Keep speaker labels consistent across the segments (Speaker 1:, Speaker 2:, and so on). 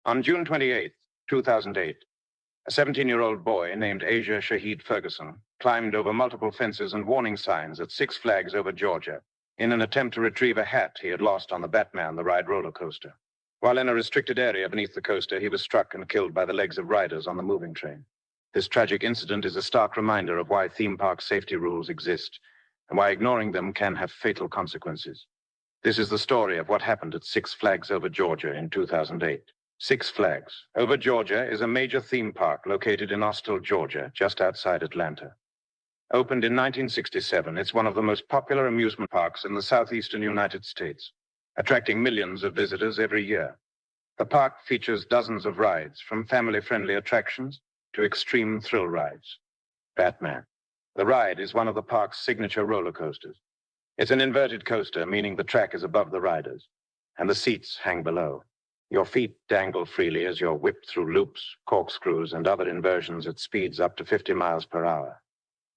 Speaker 1: On June 28, 2008, a 17-year-old boy named Asia Ferguson climbed over multiple fences and warning signs at Six Flags over Georgia in an attempt to retrieve a hat he had lost on the Batman, the ride roller coaster. While in a restricted area beneath the coaster, he was struck and killed by the legs of riders on the moving train. This tragic incident is a stark reminder of why theme park safety rules exist and why ignoring them can have fatal consequences. This is the story of what happened at Six Flags over Georgia in 2008. Six Flags over Georgia is a major theme park located in Austell, Georgia, just outside Atlanta. Opened in 1967, it's one of the most popular amusement parks in the southeastern United States, attracting millions of visitors every year. The park features dozens of rides, from family-friendly attractions to extreme thrill rides. Batman. The ride is one of the park's signature roller coasters. It's an inverted coaster, meaning the track is above the riders, and the seats hang below. Your feet dangle freely as you're whipped through loops, corkscrews, and other inversions at speeds up to 50 miles per hour.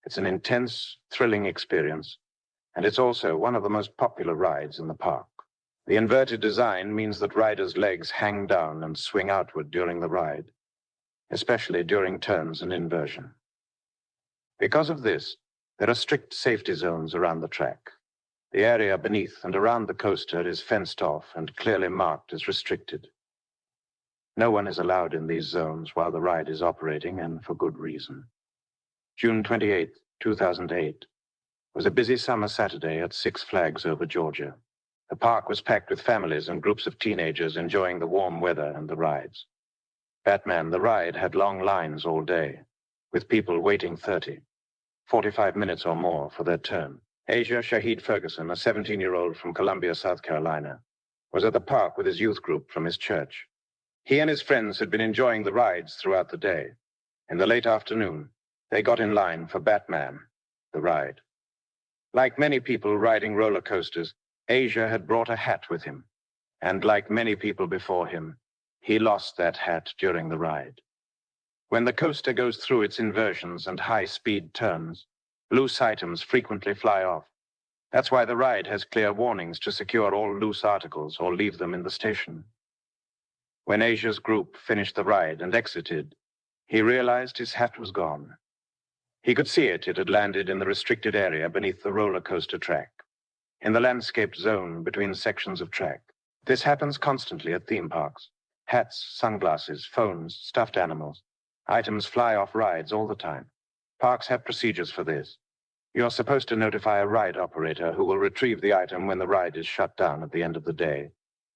Speaker 1: It's an intense, thrilling experience, and it's also one of the most popular rides in the park. The inverted design means that riders' legs hang down and swing outward during the ride, especially during turns and inversion. Because of this, there are strict safety zones around the track. The area beneath and around the coaster is fenced off and clearly marked as restricted. No one is allowed in these zones while the ride is operating, and for good reason. June 28, 2008, was a busy summer Saturday at Six Flags over Georgia. The park was packed with families and groups of teenagers enjoying the warm weather and the rides. Batman, the ride, had long lines all day, with people waiting 45 minutes or more for their turn. Asia Ferguson, a 17-year-old from Columbia, South Carolina, was at the park with his youth group from his church. He and his friends had been enjoying the rides throughout the day. In the late afternoon, they got in line for Batman, the ride. Like many people riding roller coasters, Asia had brought a hat with him, and like many people before him, he lost that hat during the ride. When the coaster goes through its inversions and high-speed turns, loose items frequently fly off. That's why the ride has clear warnings to secure all loose articles or leave them in the station. When Asia's group finished the ride and exited, he realized his hat was gone. He could see it had landed in the restricted area beneath the roller coaster track, in the landscaped zone between sections of track. This happens constantly at theme parks. Hats, sunglasses, phones, stuffed animals. Items fly off rides all the time. Parks have procedures for this. You're supposed to notify a ride operator who will retrieve the item when the ride is shut down at the end of the day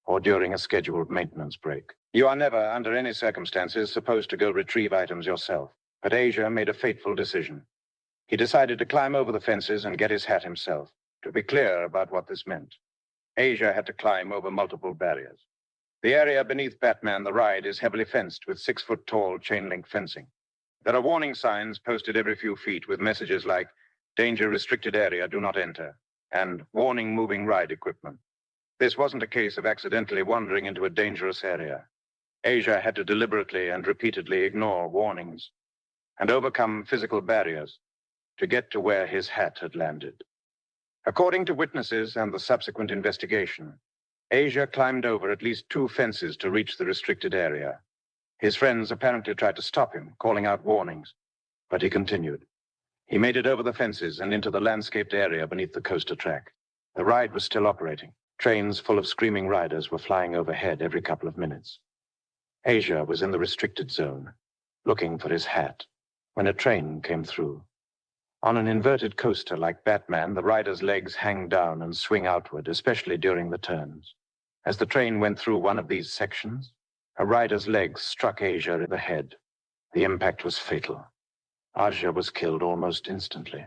Speaker 1: or during a scheduled maintenance break. You are never, under any circumstances, supposed to go retrieve items yourself. But Asia made a fateful decision. He decided to climb over the fences and get his hat himself. To be clear about what this meant, Asia had to climb over multiple barriers. The area beneath Batman, the ride, is heavily fenced with 6-foot-tall chain-link fencing. There are warning signs posted every few feet with messages like, "Danger restricted area, do not enter," and "Warning moving ride equipment." This wasn't a case of accidentally wandering into a dangerous area. Asia had to deliberately and repeatedly ignore warnings and overcome physical barriers to get to where his hat had landed. According to witnesses and the subsequent investigation, Asia climbed over at least 2 fences to reach the restricted area. His friends apparently tried to stop him, calling out warnings, but he continued. He made it over the fences and into the landscaped area beneath the coaster track. The ride was still operating. Trains full of screaming riders were flying overhead every couple of minutes. Asia was in the restricted zone, looking for his hat, when a train came through. On an inverted coaster like Batman, the rider's legs hang down and swing outward, especially during the turns. As the train went through one of these sections, a rider's legs struck Asia in the head. The impact was fatal. Asia was killed almost instantly.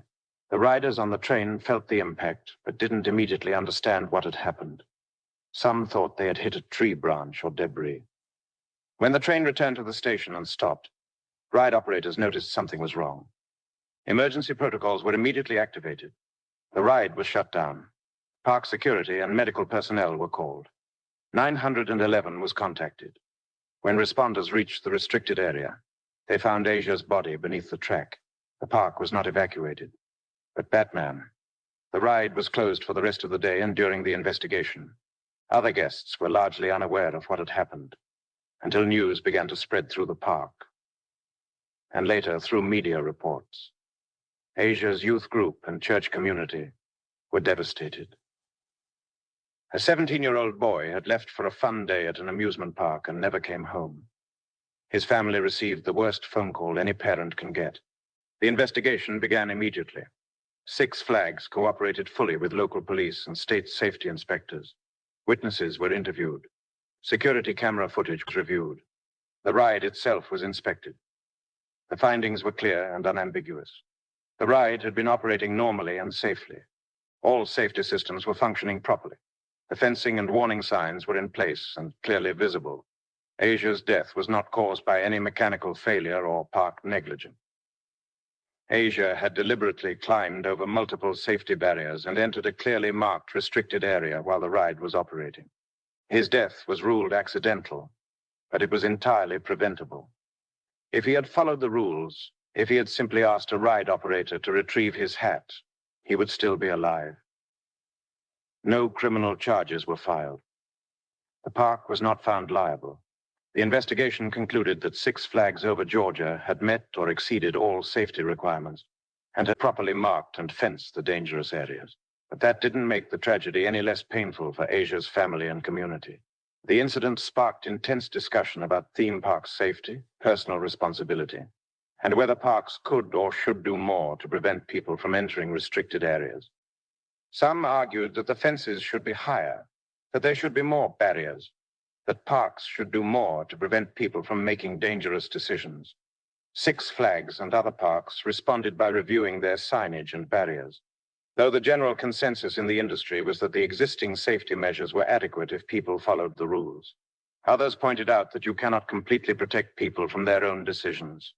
Speaker 1: The riders on the train felt the impact, but didn't immediately understand what had happened. Some thought they had hit a tree branch or debris. When the train returned to the station and stopped, ride operators noticed something was wrong. Emergency protocols were immediately activated. The ride was shut down. Park security and medical personnel were called. 911 was contacted. When responders reached the restricted area, they found Asia's body beneath the track. The park was not evacuated. But Batman, the ride was closed for the rest of the day and during the investigation. Other guests were largely unaware of what had happened, until news began to spread through the park, and later through media reports. Asia's youth group and church community were devastated. A 17-year-old boy had left for a fun day at an amusement park and never came home. His family received the worst phone call any parent can get. The investigation began immediately. Six Flags cooperated fully with local police and state safety inspectors. Witnesses were interviewed. Security camera footage was reviewed. The ride itself was inspected. The findings were clear and unambiguous. The ride had been operating normally and safely. All safety systems were functioning properly. The fencing and warning signs were in place and clearly visible. Asia's death was not caused by any mechanical failure or park negligence. Asia had deliberately climbed over multiple safety barriers and entered a clearly marked restricted area while the ride was operating. His death was ruled accidental, but it was entirely preventable. If he had followed the rules, if he had simply asked a ride operator to retrieve his hat, he would still be alive. No criminal charges were filed. The park was not found liable. The investigation concluded that Six Flags Over Georgia had met or exceeded all safety requirements and had properly marked and fenced the dangerous areas. But that didn't make the tragedy any less painful for Asia's family and community. The incident sparked intense discussion about theme park safety, personal responsibility, and whether parks could or should do more to prevent people from entering restricted areas. Some argued that the fences should be higher, that there should be more barriers, that parks should do more to prevent people from making dangerous decisions. Six Flags and other parks responded by reviewing their signage and barriers, though the general consensus in the industry was that the existing safety measures were adequate if people followed the rules. Others pointed out that you cannot completely protect people from their own decisions.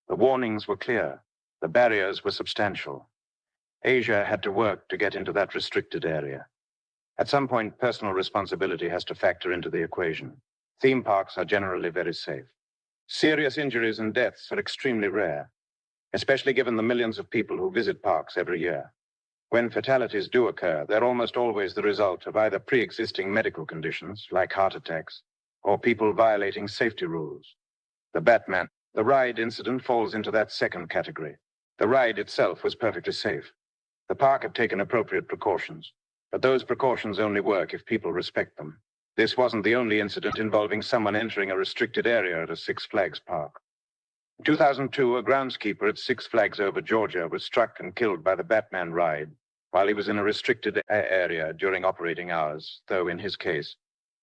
Speaker 1: The warnings were clear. The barriers were substantial. Asia had to work to get into that restricted area. At some point, personal responsibility has to factor into the equation. Theme parks are generally very safe. Serious injuries and deaths are extremely rare, especially given the millions of people who visit parks every year. When fatalities do occur, they're almost always the result of either pre-existing medical conditions, like heart attacks, or people violating safety rules. The ride incident falls into that second category. The ride itself was perfectly safe. The park had taken appropriate precautions. But those precautions only work if people respect them. This wasn't the only incident involving someone entering a restricted area at a Six Flags park. In 2002, a groundskeeper at Six Flags Over Georgia was struck and killed by the Batman ride while he was in a restricted area during operating hours, though in his case,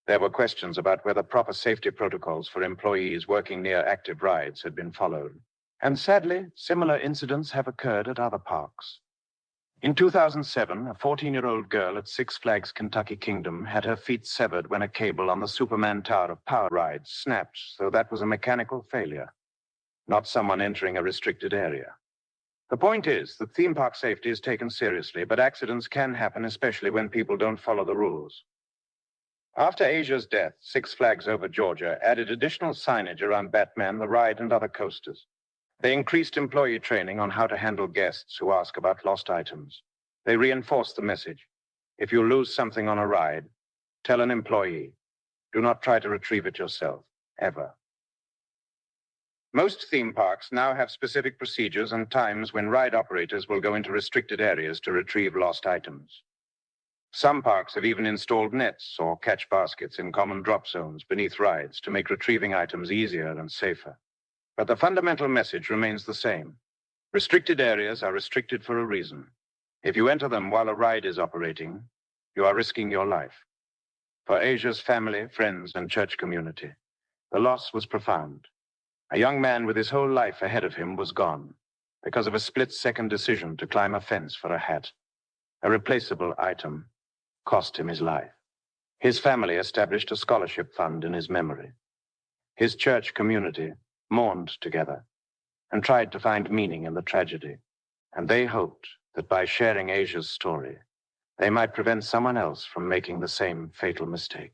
Speaker 1: there were questions about whether proper safety protocols for employees working near active rides had been followed. And sadly, similar incidents have occurred at other parks. In 2007, a 14-year-old girl at Six Flags Kentucky Kingdom had her feet severed when a cable on the Superman Tower of Power ride snapped, so that was a mechanical failure, not someone entering a restricted area. The point is that theme park safety is taken seriously, but accidents can happen, especially when people don't follow the rules. After Asia's death, Six Flags Over Georgia added additional signage around Batman, the ride, and other coasters. They increased employee training on how to handle guests who ask about lost items. They reinforced the message. If you lose something on a ride, tell an employee. Do not try to retrieve it yourself, ever. Most theme parks now have specific procedures and times when ride operators will go into restricted areas to retrieve lost items. Some parks have even installed nets or catch baskets in common drop zones beneath rides to make retrieving items easier and safer. But the fundamental message remains the same. Restricted areas are restricted for a reason. If you enter them while a ride is operating, you are risking your life. For Asia's family, friends, and church community, the loss was profound. A young man with his whole life ahead of him was gone because of a split-second decision to climb a fence for a hat. A replaceable item cost him his life. His family established a scholarship fund in his memory. His church community mourned together and tried to find meaning in the tragedy. And they hoped that by sharing Asia's story, they might prevent someone else from making the same fatal mistake.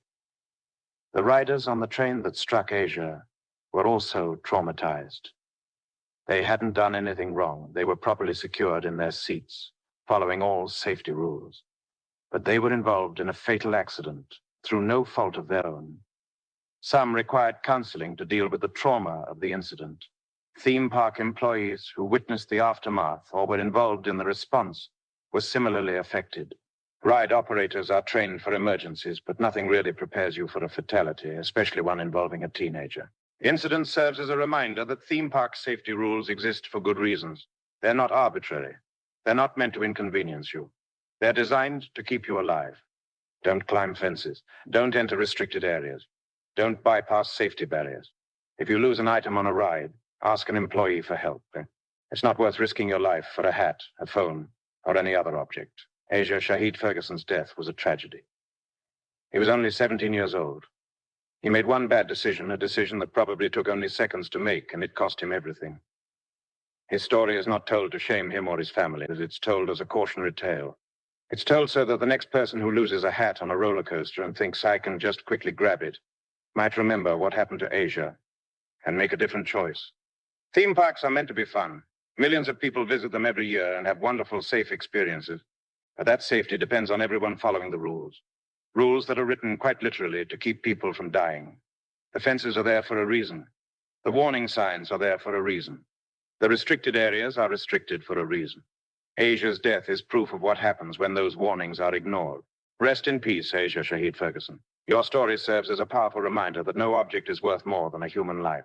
Speaker 1: The riders on the train that struck Asia were also traumatized. They hadn't done anything wrong. They were properly secured in their seats, following all safety rules. But they were involved in a fatal accident through no fault of their own. Some required counseling to deal with the trauma of the incident. Theme park employees who witnessed the aftermath or were involved in the response were similarly affected. Ride operators are trained for emergencies, but nothing really prepares you for a fatality, especially one involving a teenager. The incident serves as a reminder that theme park safety rules exist for good reasons. They're not arbitrary. They're not meant to inconvenience you. They're designed to keep you alive. Don't climb fences. Don't enter restricted areas. Don't bypass safety barriers. If you lose an item on a ride, ask an employee for help. It's not worth risking your life for a hat, a phone, or any other object. Asia Shahid Ferguson's death was a tragedy. He was only 17 years old. He made one bad decision, a decision that probably took only seconds to make, and it cost him everything. His story is not told to shame him or his family, as it's told as a cautionary tale. It's told so that the next person who loses a hat on a roller coaster and thinks I can just quickly grab it might remember what happened to Asia and make a different choice. Theme parks are meant to be fun. Millions of people visit them every year and have wonderful, safe experiences. But that safety depends on everyone following the rules. Rules that are written quite literally to keep people from dying. The fences are there for a reason. The warning signs are there for a reason. The restricted areas are restricted for a reason. Asia's death is proof of what happens when those warnings are ignored. Rest in peace, Asia Shahid Ferguson. Your story serves as a powerful reminder that no object is worth more than a human life.